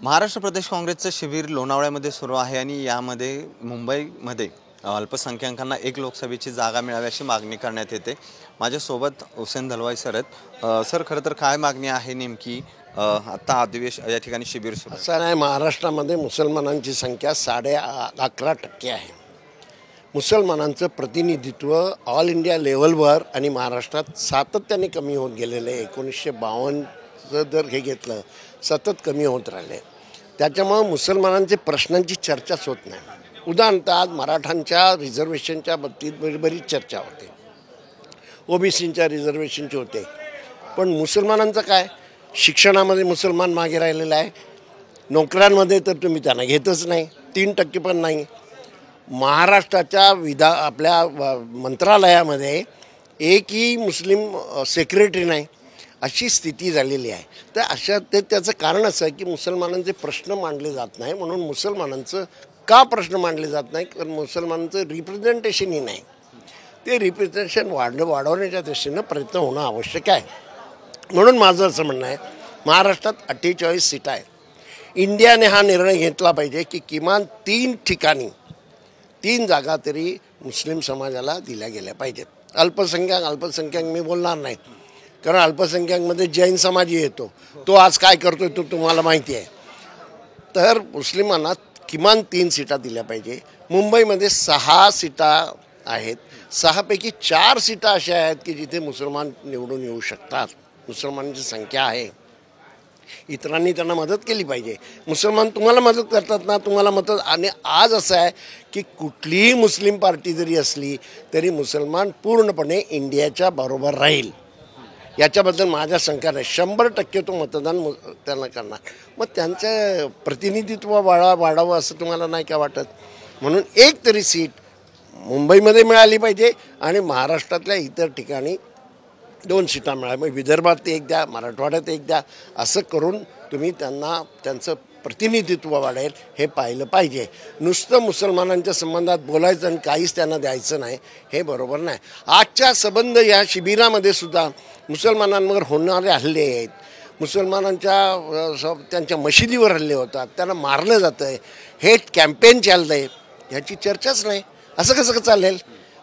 महाराष्ट्र प्रदेश काँग्रेसचे शिबिर लोणावळ्यामध्ये सुरू आहे आणि यामध्ये मुंबईमध्ये अल्पसंख्याकांना एक लोकसभेची जागा मिळावी अशी मागणी करण्यात येते। माझ्यासोबत हुसेन दलवाई सर आहेत। सर, खरं तर काय मागणी आहे नेमकी? आता अधिवेशन या ठिकाणी शिबिर सुरू असं नाही, महाराष्ट्रामध्ये मुसलमानांची संख्या 11.5% आहे। मुसलमानांचं प्रतिनिधित्व ऑल इंडिया लेवलवर आणि महाराष्ट्रात सातत्याने कमी होत गेलेलं आहे। 1952 जर हे घेतलं सतत कमी होत राहिले, त्याच्यामुळे मुसलमानांचे प्रश्नांची चर्चाच होत नाही। उदाहरणार्थ आज मराठांच्या रिझर्वेशनच्या बाबतीत बरीच चर्चा होते, ओबीसींच्या रिझर्वेशनची होते, पण मुसलमानांचं काय? शिक्षणामध्ये मुसलमान मागे राहिलेला आहे, नोकऱ्यांमध्ये तर तुम्ही त्यांना घेतच नाही, 3% पण नाही। महाराष्ट्राच्या आपल्या मंत्रालयामध्ये एकही मुस्लिम सेक्रेटरी नाही, अशी स्थिती झालेली आहे। तर अशा त्याचं कारण असं आहे की मुसलमानांचे प्रश्न मांडले जात नाही। म्हणून मुसलमानांचं का प्रश्न मांडले जात नाही? कारण मुसलमानांचं रिप्रेझेंटेशनही नाही। ते रिप्रेझेंटेशन वाढवण्याच्या दृष्टीनं प्रयत्न होणं आवश्यक आहे। म्हणून माझं असं म्हणणं आहे, महाराष्ट्रात 48 सीटा आहेत। इंडियाने हा निर्णय घेतला पाहिजे की किमान 3 ठिकाणी 3 जागा तरी मुस्लिम समाजाला दिल्या गेल्या पाहिजेत। अल्पसंख्याक मी बोलणार नाही, कारण अल्पसंख्याकमध्ये जैन समाजही येतो, तो आज काय करतोय तो तुम्हाला माहिती आहे। तर मुस्लिमांना किमान 3 सीटा दिल्या पाहिजे। मुंबईमध्ये 6 सीटा आहेत, 6 पैकी 4 सीटा अशा आहेत की जिथे मुसलमान निवडून येऊ शकतात। मुसलमानांची संख्या आहे, इतरांनी त्यांना मदत केली पाहिजे। मुसलमान तुम्हाला मदत करतात ना, तुम्हाला मदत। आणि आज असं आहे की कुठलीही मुस्लिम पार्टी जरी असली तरी मुसलमान पूर्णपणे इंडियाच्या बरोबर राहील, याच्याबद्दल माझ्या शंका नाही। 100% तो मतदान त्यांना करणार। मग त्यांचं प्रतिनिधित्व वाढावं असं तुम्हाला नाही का वाटत? म्हणून एक तरी सीट मुंबईमध्ये मिळाली पाहिजे आणि महाराष्ट्रातल्या इतर ठिकाणी 2 सीटा मिळाल्या। मग विदर्भात एक द्या, मराठवाड्यात एक द्या, असं करून तुम्ही त्यांचं प्रतिनिधित्व वाढेल हे पाहिलं पाहिजे। नुसतं मुसलमानांच्या संबंधात बोलायचं आणि काहीच त्यांना द्यायचं नाही, हे बरोबर नाही। आजच्या संबंध या शिबिरामध्ये सुद्धा मुसलमानांवर होणारे हल्ले आहेत, त्यांच्या मशिदीवर हल्ले होतात, त्यांना मारलं जातं आहे, हे कॅम्पेन चाललं आहे, ह्याची चर्चाच नाही। असं कसं चालेल?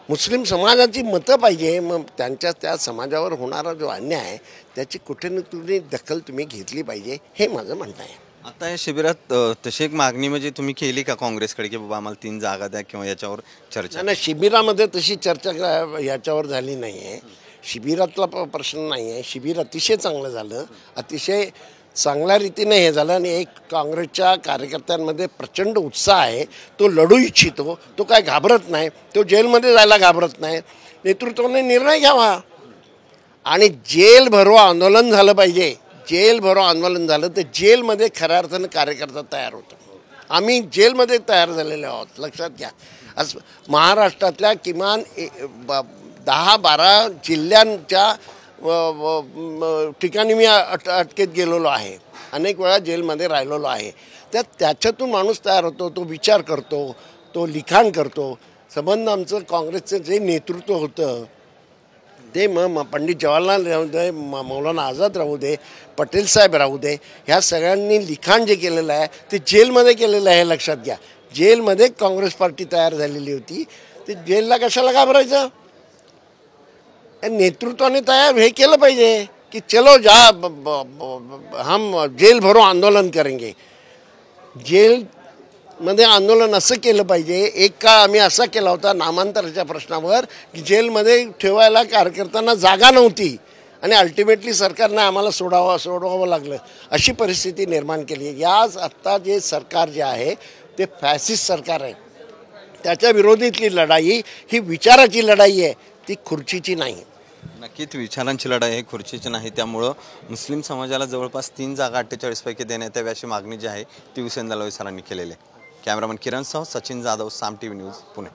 मुस्लिम समाजाची मतं पाहिजे, मग त्या समाजावर होणारा जो अन्याय आहे त्याची कुठे ना कुठे दखल तुम्ही घेतली पाहिजे, हे माझं म्हणणं आहे। आता या शिबिरात तशी एक मागणी म्हणजे तुम्ही केली का काँग्रेसकडे की बाबा आम्हाला 3 जागा द्या किंवा याच्यावर चर्चा? नाही, शिबिरामध्ये तशी चर्चा याच्यावर झाली नाही आहे। शिबिरातला प्रश्न नाही आहे। शिबिर अतिशय चांगलं झालं, अतिशय चांगल्या रीतीने हे झालं आणि एक काँग्रेसच्या कार्यकर्त्यांमध्ये प्रचंड उत्साह आहे। तो लढू इच्छितो, तो काय घाबरत नाही, तो जेलमध्ये जायला घाबरत नाही। नेतृत्वाने निर्णय घ्यावा आणि जेल भरो आंदोलन झालं पाहिजे। जेल भरो आंदोलन झालं तर जेलमध्ये खऱ्या अर्थानं कार्यकर्ता तयार होतो। आम्ही जेलमध्ये तयार झालेले आहोत, लक्षात घ्या। आज महाराष्ट्रातल्या किमान 10-12 जिल्ह्यांच्या ठिकाणी मी अटकेत गेलेलो आहे, अनेक वेळा जेलमध्ये राहिलेलो आहे। त्याच्यातून माणूस तयार होतो, तो विचार करतो, तो लिखाण करतो। संबंध आमचं काँग्रेसचं जे नेतृत्व होतं ते मग पंडित जवाहरलाल राहू दे, मौलाना आझाद राहू दे, पटेल साहेब राहू दे, ह्या सगळ्यांनी लिखाण जे केलेलं आहे ते जेलमध्ये केलेलं आहे, लक्षात घ्या। जेलमध्ये काँग्रेस पार्टी तयार झालेली होती, ते जेलला कशाला घाबरायचं? नेतृत्वाने तयार हे केलं पाहिजे की चलो हम जेल भरो आंदोलन करेंगे। जेलमध्ये आंदोलन असं केलं पाहिजे। एक काळ आम्ही असा केला होता नामांतराच्या प्रश्नावर की जेलमध्ये ठेवायला कार्यकर्त्यांना जागा नव्हती आणि अल्टिमेटली सरकारने आम्हाला सोडवावं लागलं, अशी परिस्थिती निर्माण केली। याच आत्ता जे सरकार जे आहे ते फॅसिस्ट सरकार आहे, त्याच्या विरोधातली लढाई ही विचाराची लढाई आहे, ती खुर्चीची नाही। नक्कीच विचारांची लढाई आहे, खुर्चीची नाही। त्यामुळं मुस्लिम समाजाला जवळपास 3 जागा 48 पैकी देण्यात यावी अशी मागणी जी आहे ती हुसेन दलवाई सरांनी केलेली आहे। कॅमेरामन किरणसह सचिन जाधव, साम टीव्ही न्यूज, पुणे।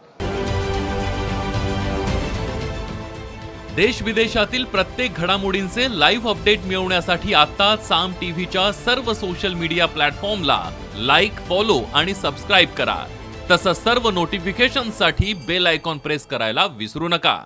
देश विदेशातील प्रत्येक घडामोडींचे लाईव्ह अपडेट मिळवण्यासाठी आता साम टीव्हीच्या सर्व सोशल मीडिया प्लॅटफॉर्मला लाईक, फॉलो आणि सबस्क्राईब करा। तसंच सर्व नोटिफिकेशनसाठी बेल आयकॉन प्रेस करायला विसरू नका।